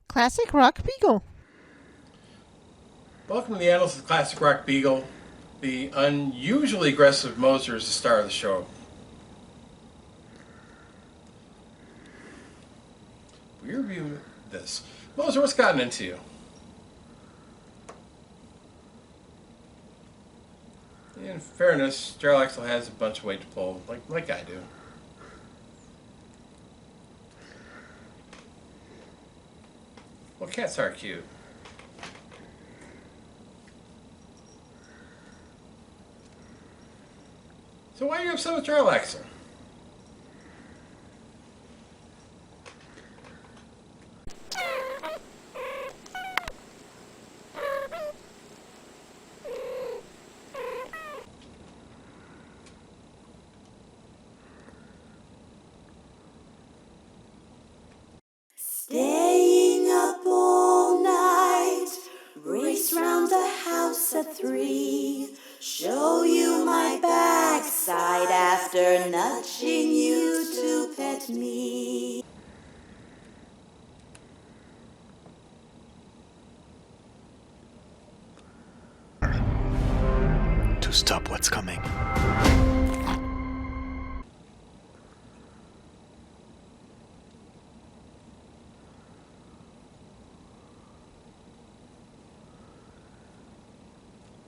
Classic Rock Beagle. Welcome to the Annals of the Classic Rock Beagle. The unusually aggressive Moser is the star of the show. We review this. Moser, what's gotten into you? In fairness, Jarlaxle has a bunch of weight to pull, like I do. Well, cats are cute. So why are you upset with Jarlaxle? Staying up all night, race round the house at 3, show you my backside after nudging you to pet me. To stop what's coming.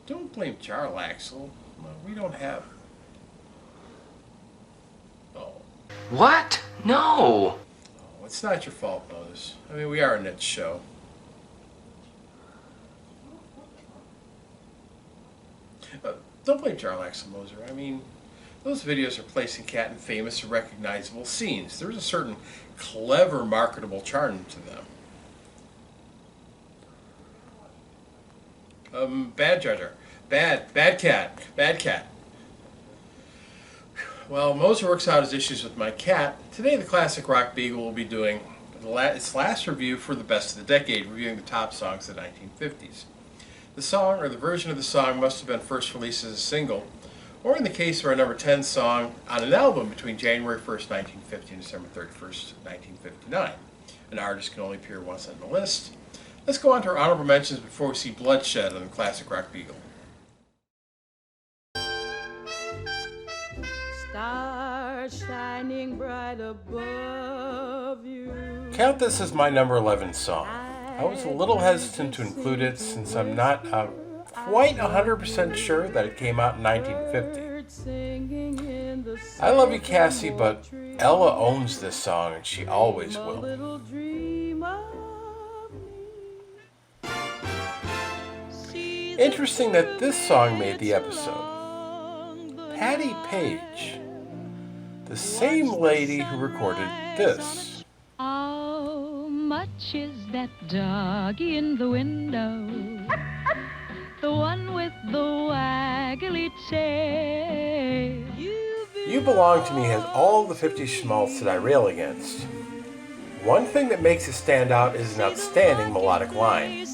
Don't blame Jarlaxle. We don't have... Oh. What? No! Oh, it's not your fault, Moser. I mean, we are a niche show. Don't blame Jarlaxle, Moser. I mean, those videos are placing Cat in famous or recognizable scenes. There's a certain clever, marketable charm to them. Bad judger. Bad cat. Well, Moser works out his issues with my cat. Today, the Classic Rock Beagle will be doing its last review for the best of the decade, reviewing the top songs of the 1950s. The song, or the version of the song, must have been first released as a single, or in the case of our number 10 song, on an album between January 1st, 1950 and December 31st, 1959. An artist can only appear once on the list. Let's go on to our honorable mentions before we see bloodshed on the Classic Rock Beagle. Stars shining bright above you. Count this as my number 11 song. I was a little hesitant to include it since I'm not quite 100% sure that it came out in 1950. I love you, Cassie, but Ella owns this song and she always will. Interesting that this song made the episode. Patti Page, the same lady who recorded this. How much is that dog in the window? The one with the waggly tail. You Belong to Me has all the 50 schmaltz that I rail against. One thing that makes it stand out is an outstanding melodic line.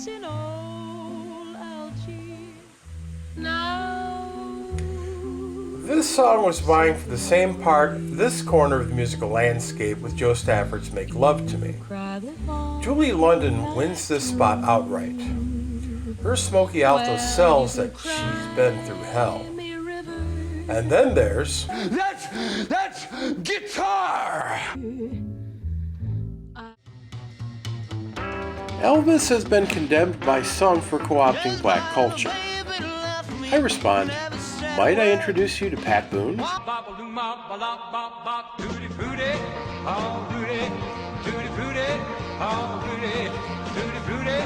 This song was vying for the same part, this corner of the musical landscape with Joe Stafford's Make Love to Me. Julie London wins this spot outright. Her smoky alto sells that she's been through hell. And then there's... That's guitar! Elvis has been condemned by some for co-opting black culture. I respond, might I introduce you to Pat Boone?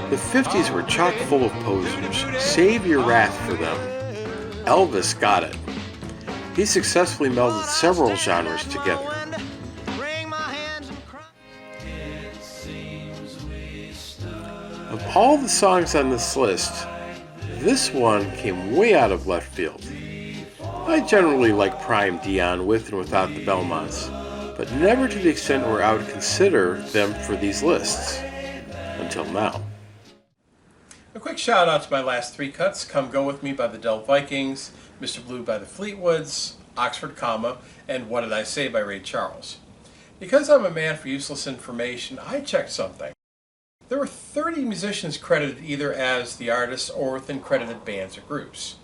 The 50s were chock full of posers. Save your wrath for them. Elvis got it. He successfully melded several genres together. Of all the songs on this list, this one came way out of left field. I generally like prime Dion with and without the Belmonts, but never to the extent where I would consider them for these lists. Until now. A quick shout out to my last 3 cuts: Come Go With Me by the Dell Vikings, Mr. Blue by the Fleetwoods, Oxford Comma, and What Did I Say by Ray Charles. Because I'm a man for useless information, I checked something. There were 30 musicians credited either as the artists or within credited bands or groups.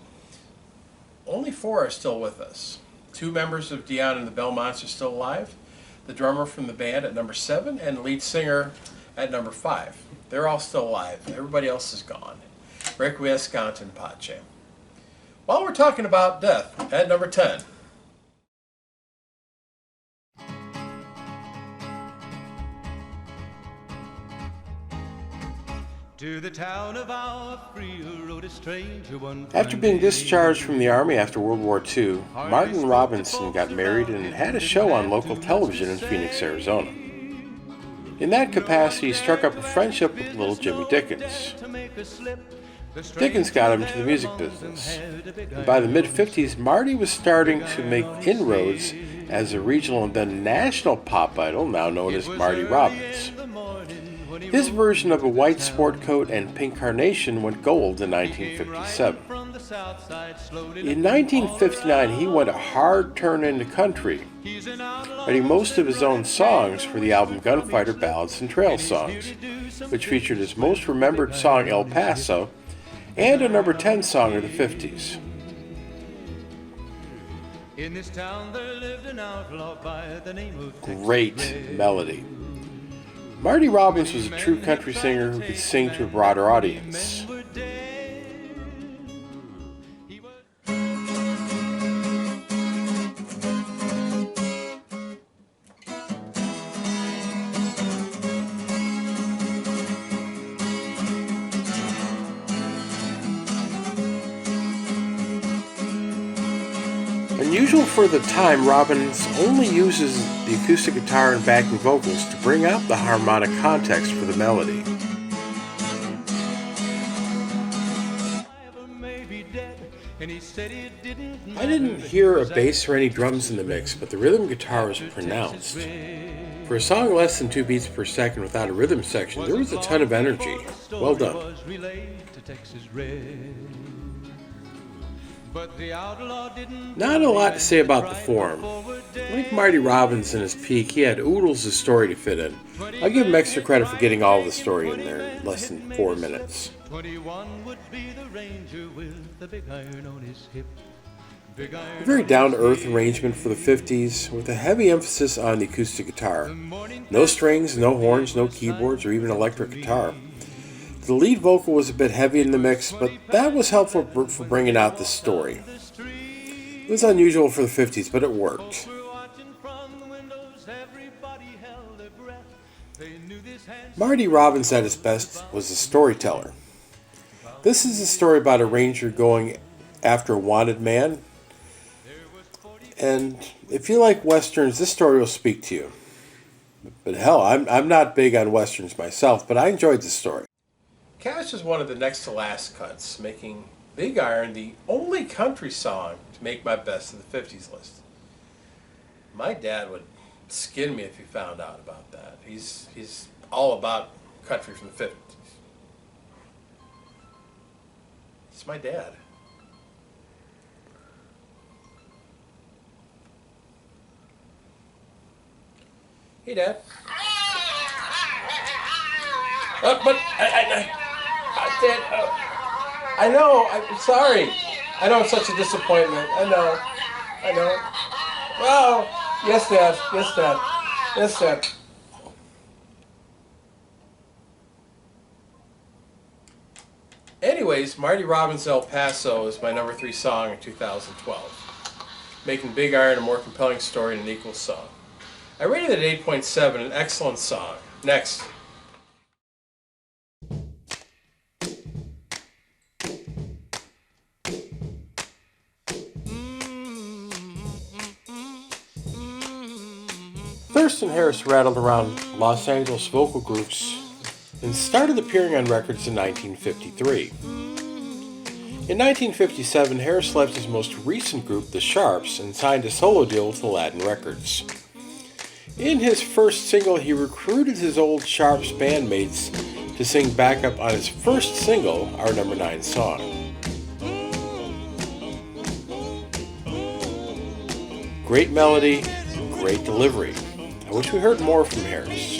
Only 4 are still with us. 2 members of Dion and the Belmonts are still alive, the drummer from the band at number 7 and lead singer at number 5. They're all still alive. Everybody else is gone. Requiescant in pace. While we're talking about death, at number 10. To the town of our free rode a stranger one. After being discharged from the Army after World War II, Martin Robinson got married and had a show on local television in Phoenix, Arizona. In that capacity, he struck up a friendship with little Jimmy Dickens. Dickens got him into the music business. And by the mid-50s, Marty was starting to make inroads as a regional and then national pop idol, now known as Marty Robbins. His version of a white sport coat and pink carnation went gold in 1957. In 1959, he went a hard turn into country, writing most of his own songs for the album Gunfighter Ballads and Trail Songs, which featured his most remembered song El Paso and a number 10 song of the 50s. In this town there lived an outlaw by the name of Great melody. Marty Robbins was a true country singer who could sing to a broader audience. Unusual for the time, Robbins only uses the acoustic guitar and backing vocals to bring out the harmonic context for the melody. I didn't hear a bass or any drums in the mix, but the rhythm guitar was pronounced. For a song less than 2 beats per second without a rhythm section, there was a ton of energy. Well done. Not a lot to say about the form. Like Marty Robbins in his peak, he had oodles of story to fit in. I'll give him extra credit for getting all the story in there in less than 4 minutes. A very down-to-earth arrangement for the 50s, with a heavy emphasis on the acoustic guitar. No strings, no horns, no keyboards, or even electric guitar. The lead vocal was a bit heavy in the mix, but that was helpful for bringing out the story. It was unusual for the 50s, but it worked. Marty Robbins at his best was a storyteller. This is a story about a ranger going after a wanted man. And if you like westerns, this story will speak to you. But hell, I'm not big on westerns myself, but I enjoyed the story. Cash is one of the next to last cuts, making Big Iron the only country song to make my best of the 50s list. My dad would skin me if he found out about that. He's all about country from the 50s. It's my dad. Hey, Dad. But Dad, I know. I'm sorry. I know it's such a disappointment. I know. Well, yes, Dad. Yes, Dad. Yes, Dad. Anyways, Marty Robbins' El Paso is my number 3 song in 2012, making Big Iron a more compelling story and an equal song. I rated it 8.7, an excellent song. Next. Thurston Harris rattled around Los Angeles vocal groups and started appearing on records in 1953. In 1957, Harris left his most recent group, the Sharps, and signed a solo deal with Aladdin Records. In his first single, he recruited his old Sharps bandmates to sing backup on his first single, our number 9 song. Great melody, great delivery. I wish we heard more from Harris.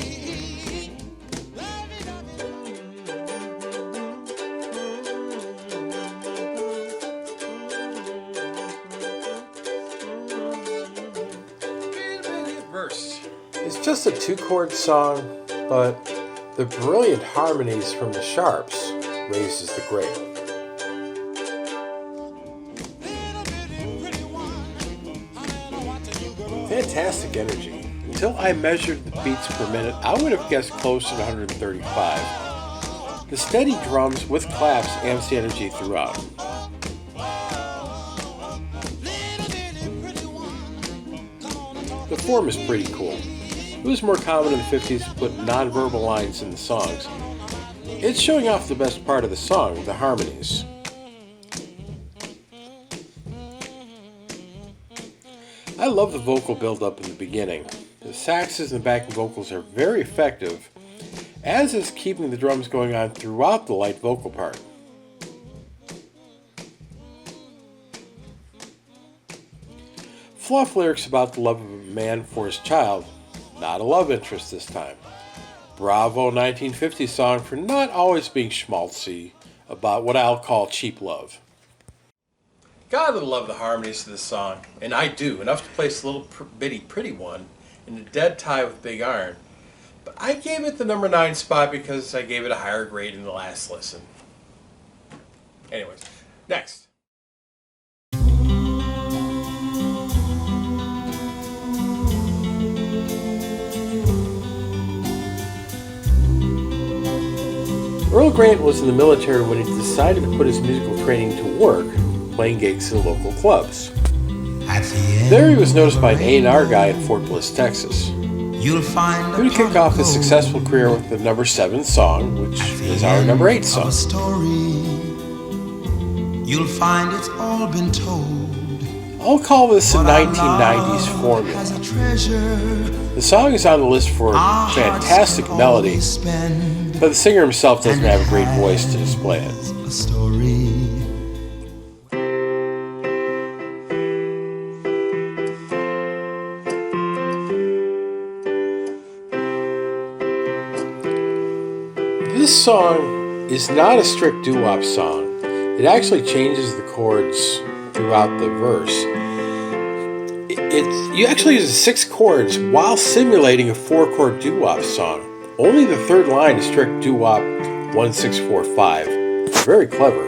just a two-chord song, but the brilliant harmonies from the sharps raises the grade. Fantastic energy. Until I measured the beats per minute, I would have guessed close to 135. The steady drums with claps amps the energy throughout. The form is pretty cool. It was more common in the 50s to put non-verbal lines in the songs. It's showing off the best part of the song, the harmonies. I love the vocal build-up in the beginning. The saxes and backing vocals are very effective, as is keeping the drums going on throughout the light vocal part. Fluff lyrics about the love of a man for his child, not a love interest this time. Bravo 1950s song for not always being schmaltzy about what I'll call cheap love. Gotta love the harmonies to this song, and I do, enough to place a little bitty pretty one in a dead tie with Big Iron. But I gave it the number 9 spot because I gave it a higher grade in the last listen. Anyways, next. Earl Grant was in the military when he decided to put his musical training to work, playing gigs in local clubs. There he was noticed by an A&R guy in Fort Bliss, Texas. He would kick off his successful career with the number 7 song, which is our number 8 song. You'll find it's all been told. I'll call this a 1990s formula. The song is on the list for fantastic melody, but the singer himself doesn't have a great voice to display it. This song is not a strict doo-wop song. It actually changes the chords throughout the verse. You actually use 6 chords while simulating a 4-chord doo-wop song. Only the 3rd line is strict doo-wop 1, 6, 4, 5. Very clever.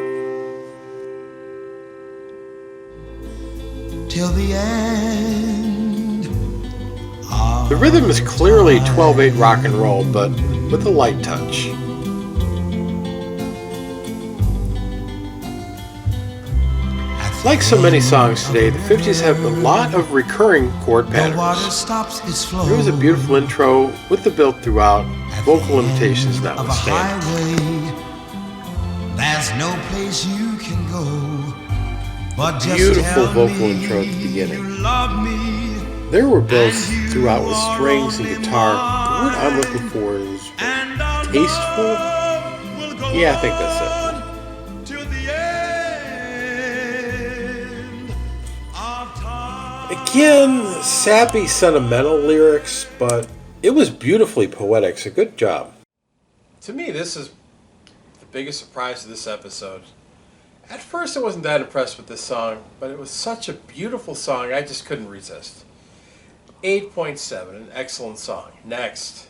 Till the end. The rhythm is clearly 12/8 rock and roll, but with a light touch. Like so many songs today, the 50s have a lot of recurring chord patterns. There was a beautiful intro with the build throughout, vocal limitations notwithstanding. There's no place you can go, but Beautiful vocal intro at the beginning. There were builds throughout with strings and guitar. The word I'm looking for is tasteful. Yeah, I think that's it. Again, sappy, sentimental lyrics, but it was beautifully poetic, so good job. To me, this is the biggest surprise of this episode. At first, I wasn't that impressed with this song, but it was such a beautiful song, I just couldn't resist. 8.7, an excellent song. Next.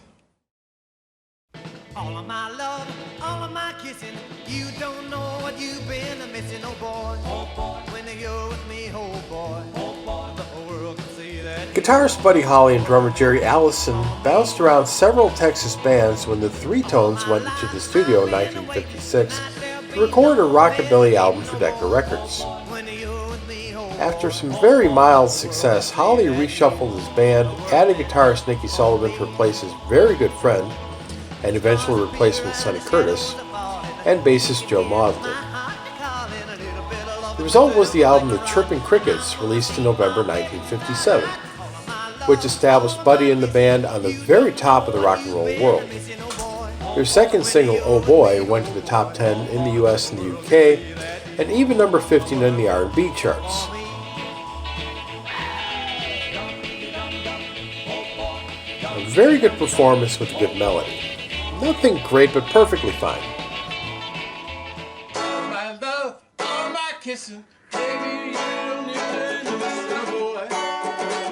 All of my love, all of my kissing, you don't know what you've been missing, oh boy. Oh boy, when you're with me, oh boy. Oh boy, the whole world can see that. Guitarist Buddy Holly and drummer Jerry Allison bounced around several Texas bands when the Three Tones went into the studio in 1956 to record a rockabilly album for Decca Records. After some very mild success, Holly reshuffled his band, added guitarist Nicky Sullivan to replace his very good friend and eventual replacement Sonny Curtis, and bassist Joe Maudlin. The result was the album The Chirping Crickets, released in November 1957, which established Buddy and the band on the very top of the rock and roll world. Their second single, Oh Boy, went to the top 10 in the US and the UK, and even number 15 in the R&B charts. A very good performance with a good melody. Nothing great, but perfectly fine. All my love, all my kissing, baby, you don't need to listen, boy.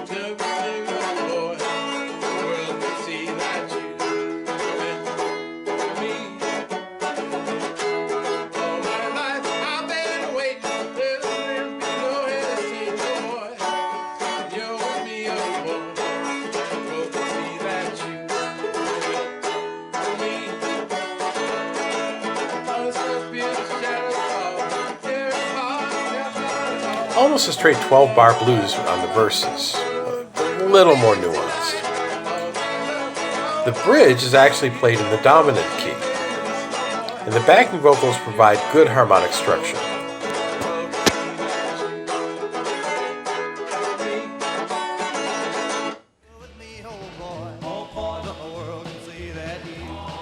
Boy, the world is almost a straight 12-bar blues on the verses, a little more nuanced. The bridge is actually played in the dominant key, and the backing vocals provide good harmonic structure.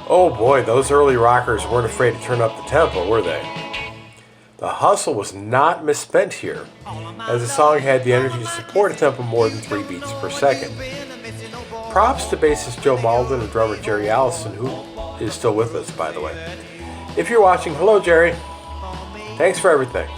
Oh boy, those early rockers weren't afraid to turn up the tempo, were they? The hustle was not misspent here, as the song had the energy to support a tempo more than 3 beats per second. Props to bassist Joe Malden and drummer Jarlaxle, who is still with us, by the way. If you're watching, hello Jerry. Thanks for everything.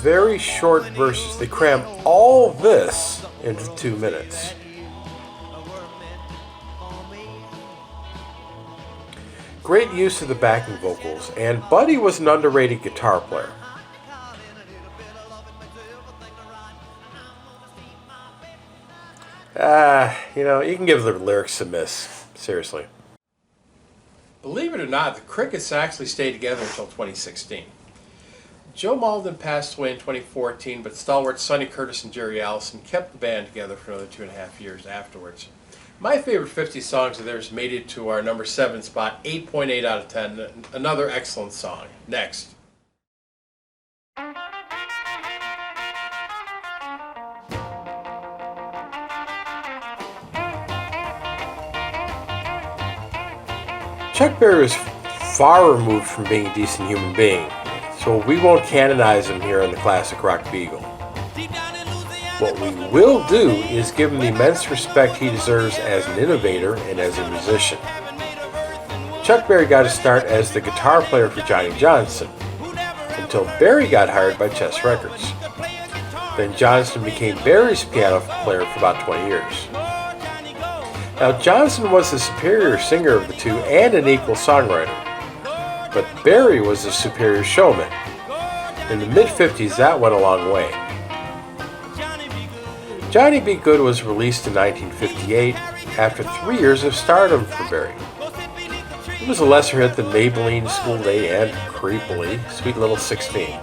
Very short verses. They cram all this into 2 minutes. Great use of the backing vocals, and Buddy was an underrated guitar player. You can give the lyrics a miss. Seriously. Believe it or not, the Crickets actually stayed together until 2016. Joe Malden passed away in 2014, but stalwart Sonny Curtis and Jerry Allison kept the band together for another 2.5 years afterwards. My favorite 50 songs of theirs made it to our number 7 spot, 8.8 out of 10. Another excellent song. Next. Chuck Berry was far removed from being a decent human being, so we won't canonize him here on the Classic Rock Beagle. What we will do is give him the immense respect he deserves as an innovator and as a musician. Chuck Berry got his start as the guitar player for Johnny Johnston, until Berry got hired by Chess Records. Then Johnston became Berry's piano player for about 20 years. Now Johnston was the superior singer of the two and an equal songwriter, but Berry was the superior showman. In the mid-50s, that went a long way. Johnny Be Good was released in 1958 after 3 years of stardom for Berry. It was a lesser hit than Maybelline, School Day, and creepily, Sweet Little 16.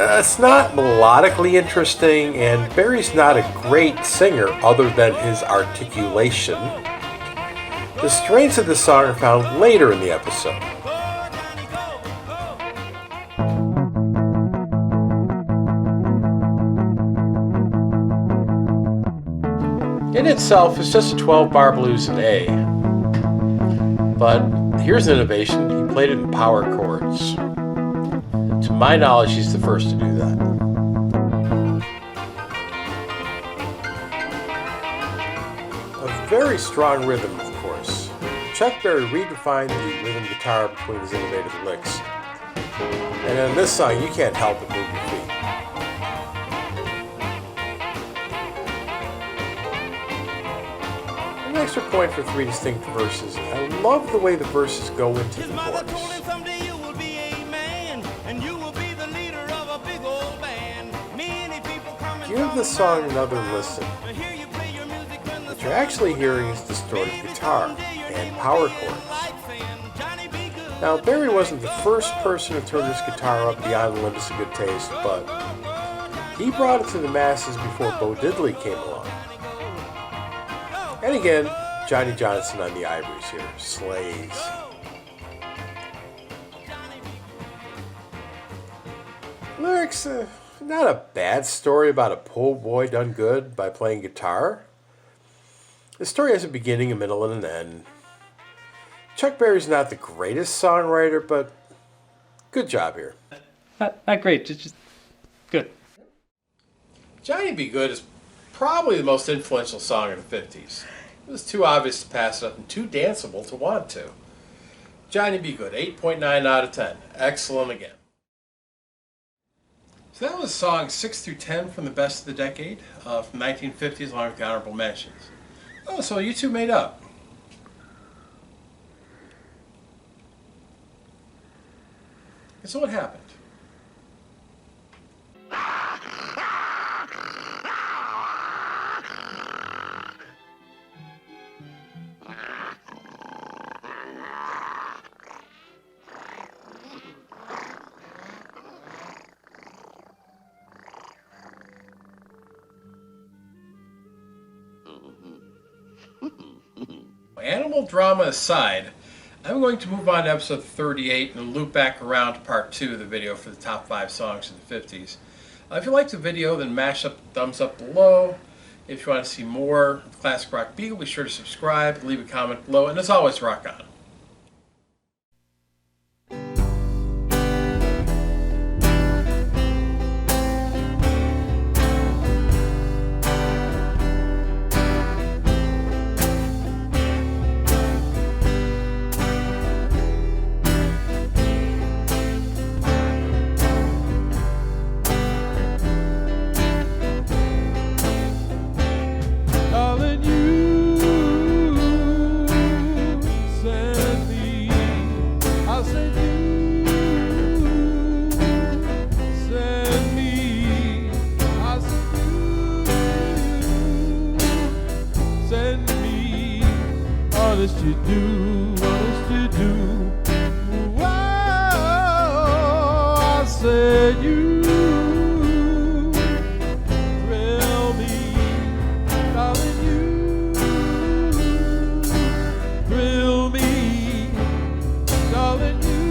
It's not melodically interesting, and Berry's not a great singer other than his articulation. The strengths of the song are found later in the episode. In itself, it's just a 12-bar blues in A. But here's an innovation. He played it in power chords. To my knowledge, he's the first to do that. A very strong rhythm, of course. Chuck Berry redefined the rhythm guitar between his innovative licks. And in this song, you can't help but move your feet. An extra point for 3 distinct verses. I love the way the verses go into the chorus. Give the song another listen. What you're actually hearing is distorted guitar and power chords. Now, Berry wasn't the first person to turn his guitar up beyond the limits of good taste, but he brought it to the masses before Bo Diddley came along. And again, Johnny Johnston on the ivories here, slays. Lyrics, not a bad story about a po' boy done good by playing guitar. The story has a beginning, a middle, and an end. Chuck Berry's not the greatest songwriter, but good job here. Not great, just good. Johnny Be Good is probably the most influential song in the 50s. It was too obvious to pass it up and too danceable to want to. Johnny Be Good, 8.9 out of 10. Excellent again. So that was songs 6 through 10 from the best of the decade, from 1950s, along with the honorable mentions. Oh, so you two made up. And so what happened? animal drama aside, I'm going to move on to episode 38 and loop back around to part 2 of the video for the top 5 songs of the 50s. If you liked the video, then mash up the thumbs up below. If you want to see more of Classic Rock Beagle, be sure to subscribe, leave a comment below, and as always, rock on. Honest you do. Whoa, I said you thrill me, darling, you thrill me, darling, you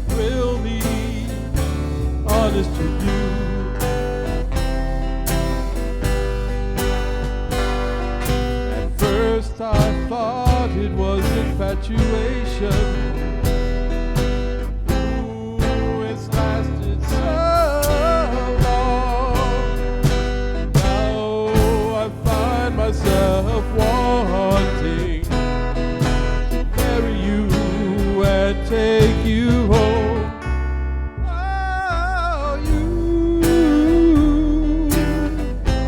thrill me, honest you do. I thought it was infatuation. Ooh, it's lasted so long. Now I find myself wanting to marry you and take you home. Oh, you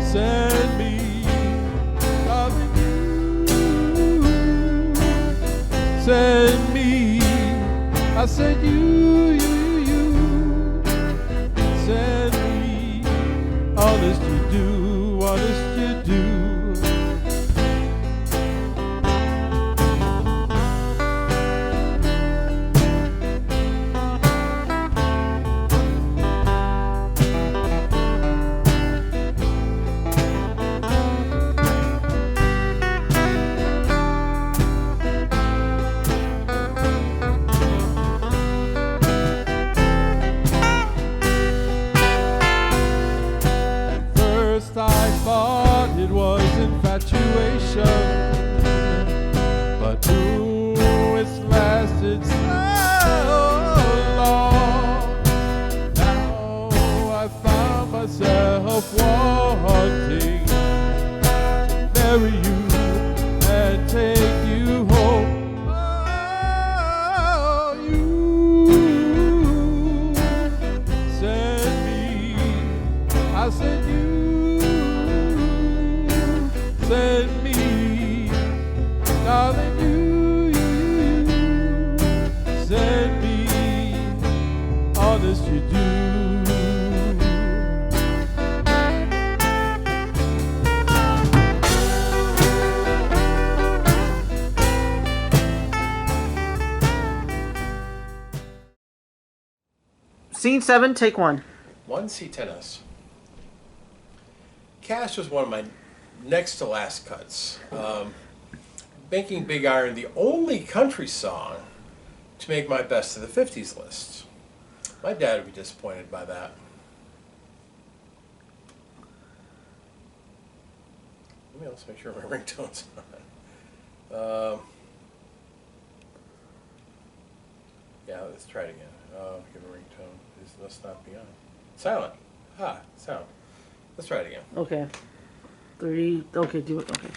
send me, darling, send me, I said you send me, honest you do, honest you do. I thought it was infatuation, but ooh, it's lasted so long. Now I found myself wanting to marry you and take you home. Oh, you send me, I said you send me, darling, you send me, honest you do. Scene 7, take 1. 1C tennis. Cash was one of my next to last cuts. Making Big Iron the only country song to make my best of the 50s list. My dad would be disappointed by that. Let me also make sure my ringtone's on. Yeah, let's try it again. Give a ringtone. This must not be on. Silent. Sound. Let's try it again. Okay. 3. Okay, do it. Okay.